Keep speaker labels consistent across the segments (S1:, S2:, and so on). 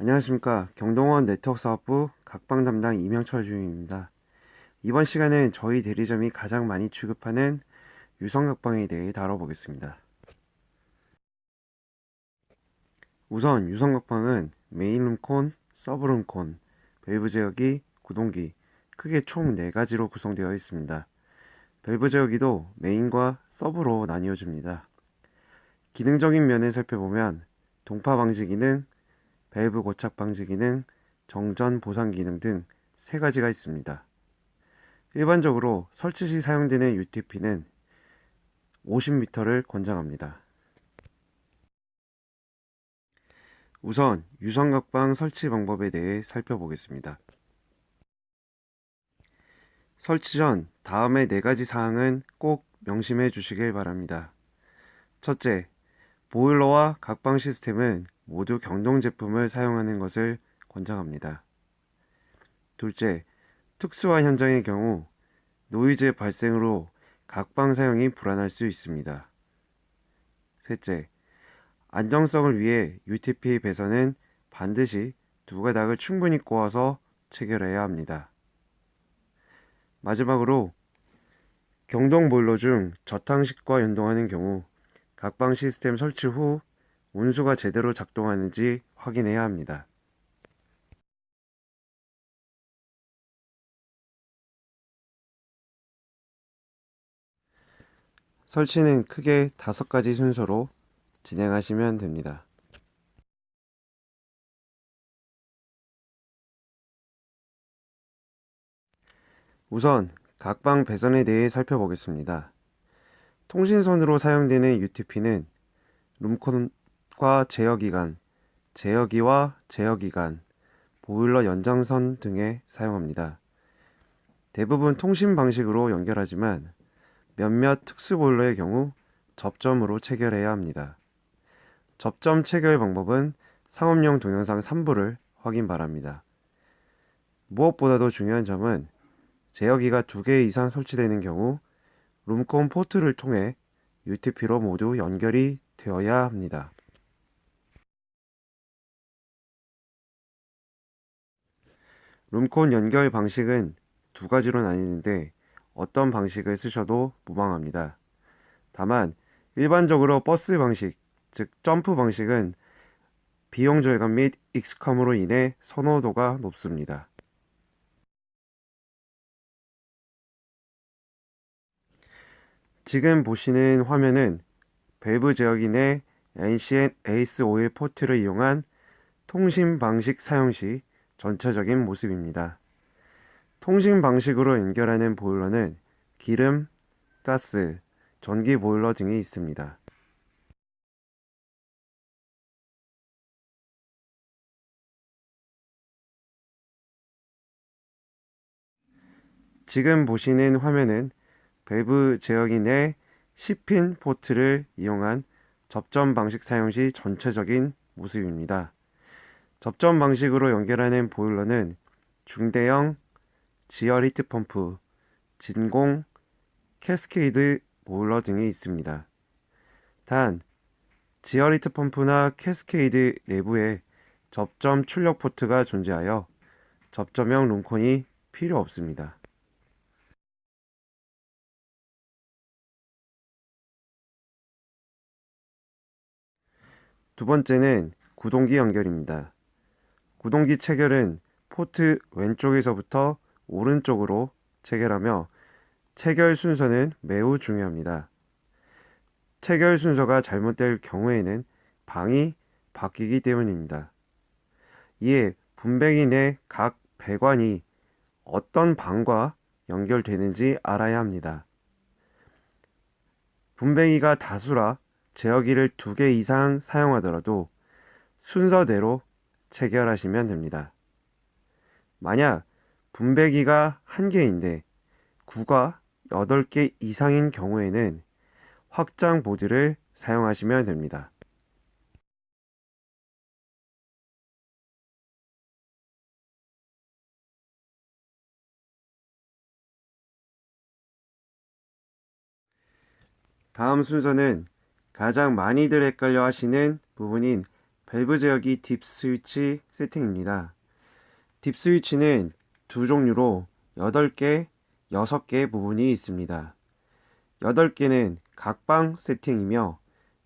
S1: 안녕하십니까. 경동원 네트워크사업부 각방 담당 이명철 주임입니다. 이번 시간은 저희 대리점이 가장 많이 취급하는 유선각방에 대해 다뤄보겠습니다. 우선 유선각방은 메인룸콘, 서브룸콘, 밸브 제어기, 구동기 크게 총 4가지로 구성되어 있습니다. 밸브 제어기도 메인과 서브로 나뉘어집니다. 기능적인 면을 살펴보면 동파 방지 기능, 밸브 고착 방지 기능, 정전 보상 기능 등 3가지가 있습니다. 일반적으로 설치 시 사용되는 UTP는 50m를 권장합니다. 우선 유선각방 설치 방법에 대해 살펴보겠습니다. 설치 전 다음의 4가지 사항은 꼭 명심해 주시길 바랍니다. 첫째, 보일러와 각방 시스템은 모두 경동 제품을 사용하는 것을 권장합니다. 둘째, 특수한 현장의 경우 노이즈 발생으로 각방 사용이 불안할 수 있습니다. 셋째, 안정성을 위해 UTP 배선은 반드시 2가닥을 충분히 꼬아서 체결해야 합니다. 마지막으로 경동 보일러 중 저탕식과 연동하는 경우 각방 시스템 설치 후 온수가 제대로 작동하는지 확인해야 합니다. 설치는 크게 5가지 순서로 진행하시면 됩니다. 우선 각방 배선에 대해 살펴보겠습니다. 통신선으로 사용되는 UTP는 룸콘과 제어기관, 제어기와 제어기관, 보일러 연장선 등에 사용합니다. 대부분 통신 방식으로 연결하지만 몇몇 특수 보일러의 경우 접점으로 체결해야 합니다. 접점 체결 방법은 상업용 동영상 3부를 확인 바랍니다. 무엇보다도 중요한 점은 제어기가 2개 이상 설치되는 경우 룸콘 포트를 통해 UTP로 모두 연결이 되어야 합니다. 룸콘 연결 방식은 2가지로 나뉘는데 어떤 방식을 쓰셔도 무방합니다. 다만 일반적으로 버스 방식, 즉 점프 방식은 비용 절감 및 익숙함으로 인해 선호도가 높습니다. 지금 보시는 화면은 밸브 제어기 내 NCN ACE51 포트를 이용한 통신 방식 사용 시 전체적인 모습입니다. 통신 방식으로 연결하는 보일러는 기름, 가스, 전기 보일러 등이 있습니다. 지금 보시는 화면은 밸브 제어기 내 10핀 포트를 이용한 접점 방식 사용 시 전체적인 모습입니다. 접점 방식으로 연결하는 보일러는 중대형 지열 히트펌프, 진공, 캐스케이드 보일러 등이 있습니다. 단, 지열 히트펌프나 캐스케이드 내부에 접점 출력 포트가 존재하여 접점형 룸콘이 필요 없습니다. 두 번째는 구동기 연결입니다. 구동기 체결은 포트 왼쪽에서부터 오른쪽으로 체결하며 체결 순서는 매우 중요합니다. 체결 순서가 잘못될 경우에는 방이 바뀌기 때문입니다. 이에 분배기 내 각 배관이 어떤 방과 연결되는지 알아야 합니다. 분배기가 다수라 제어기를 2개 이상 사용하더라도 순서대로 체결하시면 됩니다. 만약 분배기가 1개인데 9가 8개 이상인 경우에는 확장 보드를 사용하시면 됩니다. 다음 순서는 가장 많이들 헷갈려 하시는 부분인 밸브 제어기 딥 스위치 세팅입니다. 딥 스위치는 두 종류로 8개, 6개의 부분이 있습니다. 8개는 각방 세팅이며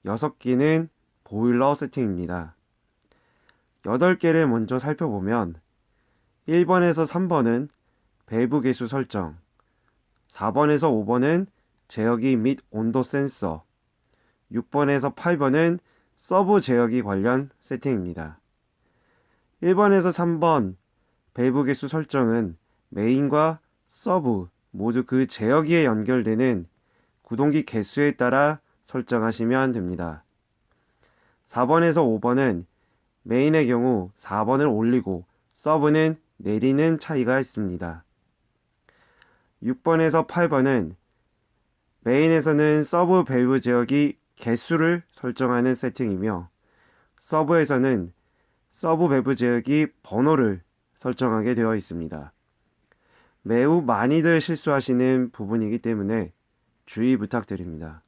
S1: 6개는 보일러 세팅입니다. 8개를 먼저 살펴보면 1번에서 3번은 밸브 개수 설정, 4번에서 5번은 제어기 및 온도 센서, 6번에서 8번은 서브 제어기 관련 세팅입니다. 1번에서 3번 밸브 개수 설정은 메인과 서브 모두 그 제어기에 연결되는 구동기 개수에 따라 설정하시면 됩니다. 4번에서 5번은 메인의 경우 4번을 올리고 서브는 내리는 차이가 있습니다. 6번에서 8번은 메인에서는 서브 밸브 제어기 개수를 설정하는 세팅이며 서브에서는 서브 밸브 제어기 번호를 설정하게 되어 있습니다. 매우 많이들 실수하시는 부분이기 때문에 주의 부탁드립니다.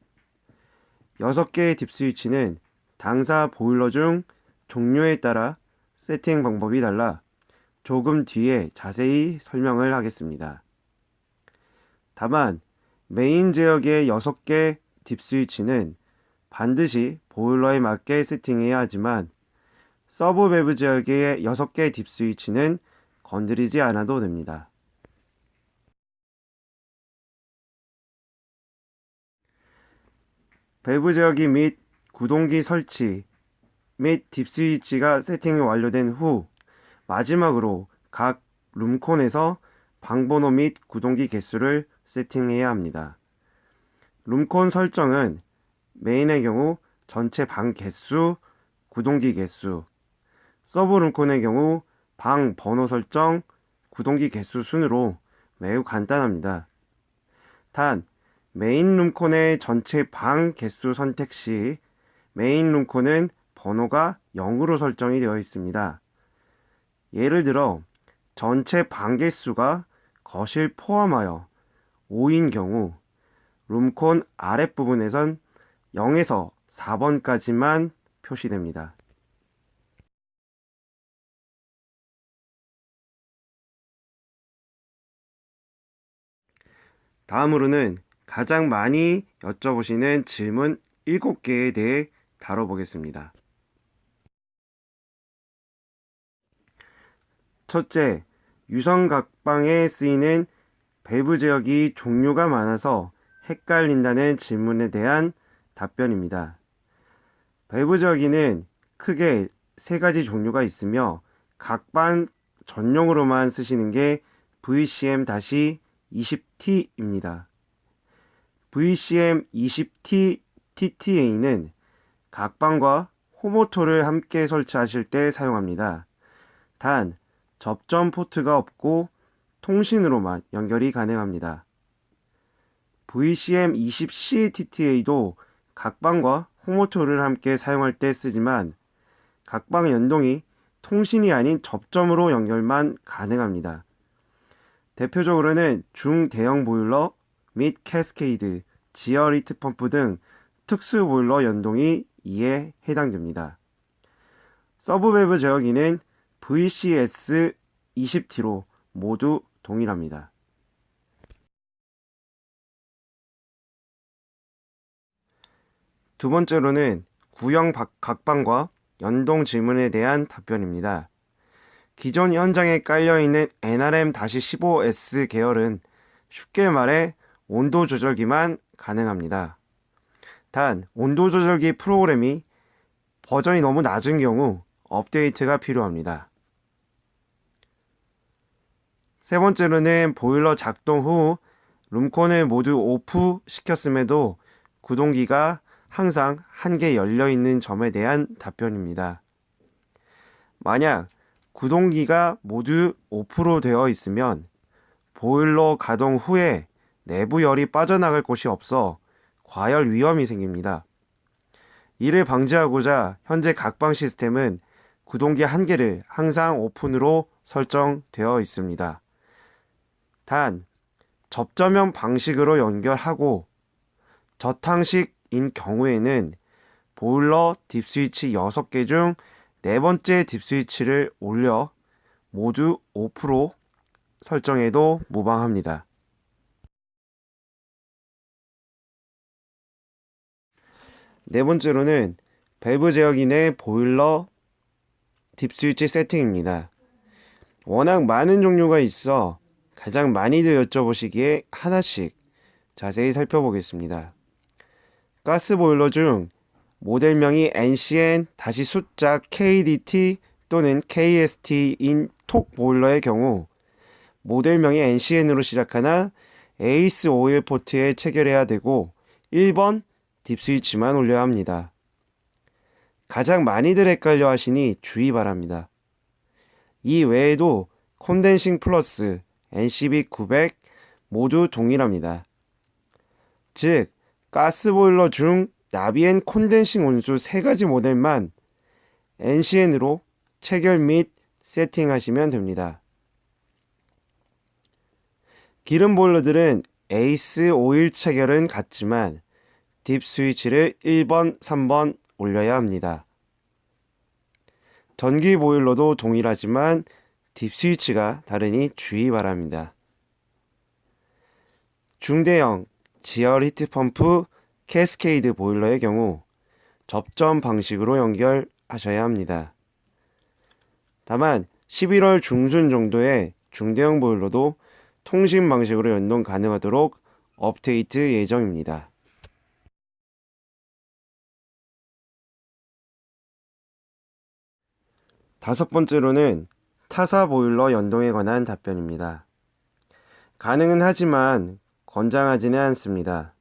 S1: 6개의 딥 스위치는 당사 보일러 중 종류에 따라 세팅 방법이 달라 조금 뒤에 자세히 설명을 하겠습니다. 다만 메인 제어기의 6개 딥 스위치는 반드시 보일러에 맞게 세팅해야 하지만 서브 밸브 제어기의 6개 딥 스위치는 건드리지 않아도 됩니다. 밸브 제어기 및 구동기 설치 및 딥 스위치가 세팅이 완료된 후 마지막으로 각 룸콘에서 방번호 및 구동기 개수를 세팅해야 합니다. 룸콘 설정은 메인의 경우 전체 방 개수, 구동기 개수, 서브 룸콘의 경우 방 번호 설정, 구동기 개수 순으로 매우 간단합니다. 단, 메인 룸콘의 전체 방 개수 선택 시 메인 룸콘은 번호가 0으로 설정이 되어 있습니다. 예를 들어 전체 방 개수가 거실 포함하여 5인 경우 룸콘 아랫부분에선 0에서 4번까지만 표시됩니다. 다음으로는 가장 많이 여쭤보시는 질문 7개에 대해 다뤄보겠습니다. 첫째, 유성각방에 쓰이는 밸브 제어기 종류가 많아서 헷갈린다는 질문에 대한 답변입니다. 밸브 제어기는 크게 3가지 종류가 있으며 각방 전용으로만 쓰시는 게 VCM-20T입니다. VCM-20T TTA는 각방과 호모토를 함께 설치하실 때 사용합니다. 단, 접점 포트가 없고 통신으로만 연결이 가능합니다. VCM-20C TTA도 각방과 호모토를 함께 사용할 때 쓰지만 각방 연동이 통신이 아닌 접점으로 연결만 가능합니다. 대표적으로는 중대형 보일러 및 캐스케이드, 지열 히트 펌프 등 특수 보일러 연동이 이에 해당됩니다. 서브 밸브 제어기는 VCS-20T로 모두 동일합니다. 두 번째로는 구형 각방과 연동 질문에 대한 답변입니다. 기존 현장에 깔려있는 NRM-15S 계열은 쉽게 말해 온도 조절기만 가능합니다. 단, 온도 조절기 프로그램이 버전이 너무 낮은 경우 업데이트가 필요합니다. 세 번째로는 보일러 작동 후 룸콘을 모두 오프 시켰음에도 구동기가 항상 한 개 열려 있는 점에 대한 답변입니다. 만약 구동기가 모두 오프로 되어 있으면 보일러 가동 후에 내부 열이 빠져나갈 곳이 없어 과열 위험이 생깁니다. 이를 방지하고자 현재 각방 시스템은 구동기 한 개를 항상 오픈으로 설정되어 있습니다. 단, 접점형 방식으로 연결하고 저탕식인 경우에는 보일러 딥스위치 6개 중 네 번째 딥 스위치를 올려 모두 5% 설정해도 무방합니다. 네 번째로는 밸브 제어기 내 보일러 딥 스위치 세팅입니다. 워낙 많은 종류가 있어 가장 많이들 여쭤보시기에 하나씩 자세히 살펴보겠습니다. 가스 보일러 중 모델명이 NCN 다시 숫자 KDT 또는 KST인 톡 보일러의 경우 모델명이 NCN으로 시작하나 에이스 오일 포트에 체결해야 되고 1번 딥 스위치만 올려야 합니다. 가장 많이들 헷갈려 하시니 주의 바랍니다. 이 외에도 콘덴싱 플러스 NCB 900 모두 동일합니다. 즉 가스보일러 중 나비엔 콘덴싱 온수 3가지 모델만 NCN으로 체결 및 세팅하시면 됩니다. 기름 보일러들은 에이스 오일 체결은 같지만 딥 스위치를 1번, 3번 올려야 합니다. 전기 보일러도 동일하지만 딥 스위치가 다르니 주의 바랍니다. 중대형 지열 히트펌프 캐스케이드 보일러의 경우 접점 방식으로 연결하셔야 합니다. 다만 11월 중순 정도의 중대형 보일러도 통신 방식으로 연동 가능하도록 업데이트 예정입니다. 다섯 번째로는 타사 보일러 연동에 관한 답변입니다. 가능은 하지만 권장하지는 않습니다.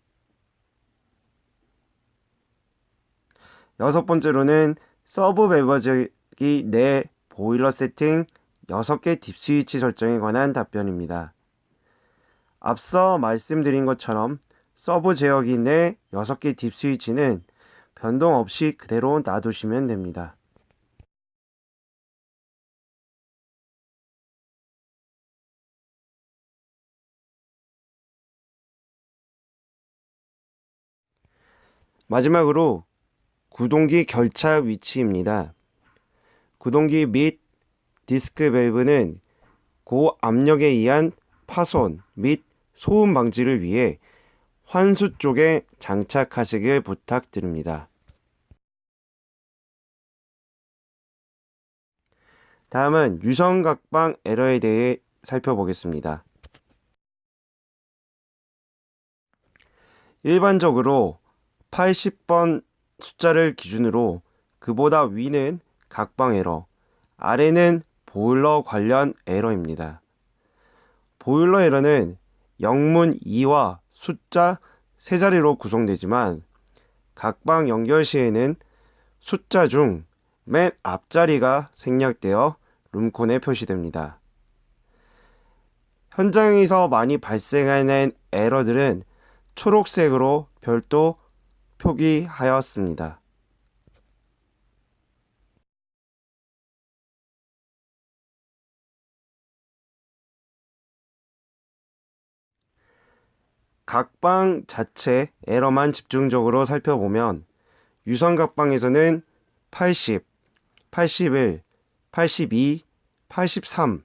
S1: 여섯 번째로는 서브 밸브제어기 내 보일러 세팅 6개 딥 스위치 설정에 관한 답변입니다. 앞서 말씀드린 것처럼 서브 제어기 내 6개 딥 스위치는 변동 없이 그대로 놔두시면 됩니다. 마지막으로 구동기 결착 위치입니다. 구동기 및 디스크 밸브는 고압력에 의한 파손 및 소음 방지를 위해 환수 쪽에 장착하시길 부탁드립니다. 다음은 유선각방 에러에 대해 살펴보겠습니다. 일반적으로 80번 숫자를 기준으로 그보다 위는 각방 에러, 아래는 보일러 관련 에러입니다. 보일러 에러는 영문 2와 숫자 3자리로 구성되지만 각방 연결 시에는 숫자 중 맨 앞자리가 생략되어 룸콘에 표시됩니다. 현장에서 많이 발생하는 에러들은 초록색으로 별도 표기하였습니다. 각방 자체 에러만 집중적으로 살펴보면 유선 각방에서는 80, 81, 82, 83,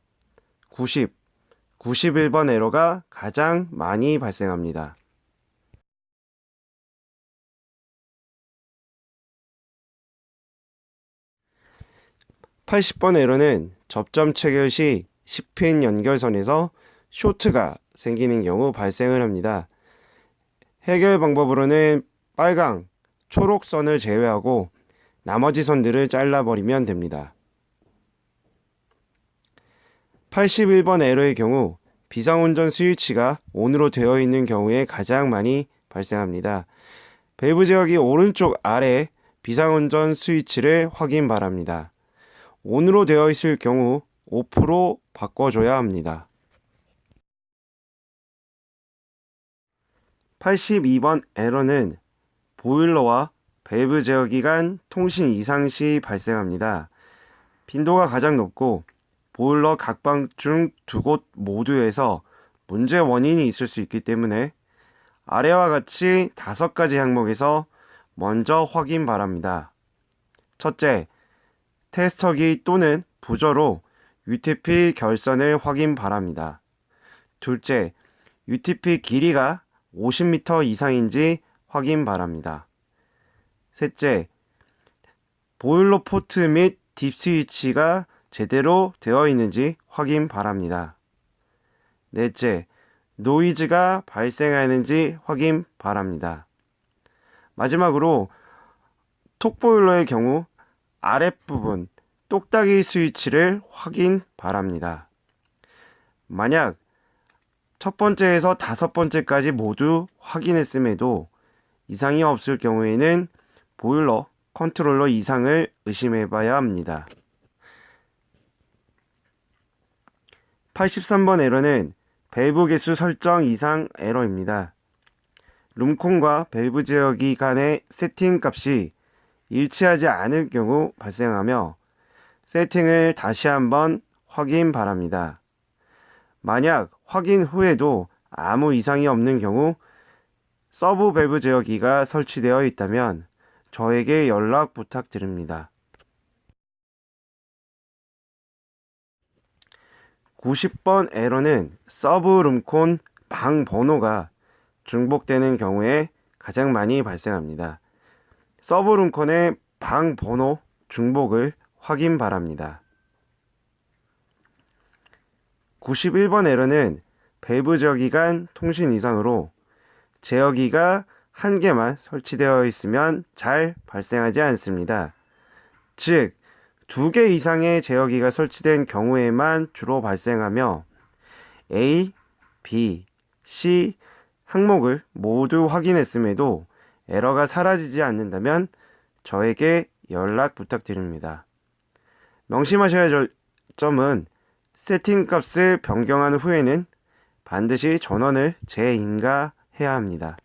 S1: 90, 91번 에러가 가장 많이 발생합니다. (80번) 에러는 접점 체결 시 10핀 연결선에서 쇼트가 생기는 경우 발생을 합니다. 해결 방법으로는 빨강, 초록 선을 제외하고 나머지 선들을 잘라버리면 됩니다. 81번 에러의 경우 비상운전 스위치가 ON으로 되어 있는 경우에 가장 많이 발생합니다. 밸브 제어기 오른쪽 아래 비상운전 스위치를 확인 바랍니다. ON으로 되어 있을 경우 5% 바꿔줘야 합니다. 82번 에러는 보일러와 밸브 제어기 간 통신 이상 시 발생합니다. 빈도가 가장 높고 보일러 각방 중 2곳 모두에서 문제 원인이 있을 수 있기 때문에 아래와 같이 5가지 항목에서 먼저 확인 바랍니다. 첫째, 테스터기 또는 부저로 UTP 결선을 확인 바랍니다. 둘째, UTP 길이가 50m 이상인지 확인 바랍니다. 셋째, 보일러 포트 및 딥 스위치가 제대로 되어 있는지 확인 바랍니다. 넷째, 노이즈가 발생하는지 확인 바랍니다. 마지막으로 톡보일러의 경우 아랫부분 똑딱이 스위치를 확인 바랍니다. 만약 첫 번째에서 다섯 번째까지 모두 확인했음에도 이상이 없을 경우에는 보일러 컨트롤러 이상을 의심해 봐야 합니다. 83번 에러는 밸브 개수 설정 이상 에러입니다. 룸콘과 밸브 제어기 간의 세팅 값이 일치하지 않을 경우 발생하며 세팅을 다시 한번 확인 바랍니다. 만약 확인 후에도 아무 이상이 없는 경우 서브 밸브 제어기가 설치되어 있다면 저에게 연락 부탁드립니다. 90번 에러는 서브 룸콘 방 번호가 중복되는 경우에 가장 많이 발생합니다. 서브 룸콘의 방 번호 중복을 확인 바랍니다. 91번 에러는 밸브 제어기 간 통신 이상으로 제어기가 한 개만 설치되어 있으면 잘 발생하지 않습니다. 즉, 2개 이상의 제어기가 설치된 경우에만 주로 발생하며 A, B, C 항목을 모두 확인했음에도 에러가 사라지지 않는다면 저에게 연락 부탁드립니다. 명심하셔야 할 점은 세팅 값을 변경한 후에는 반드시 전원을 재인가해야 합니다.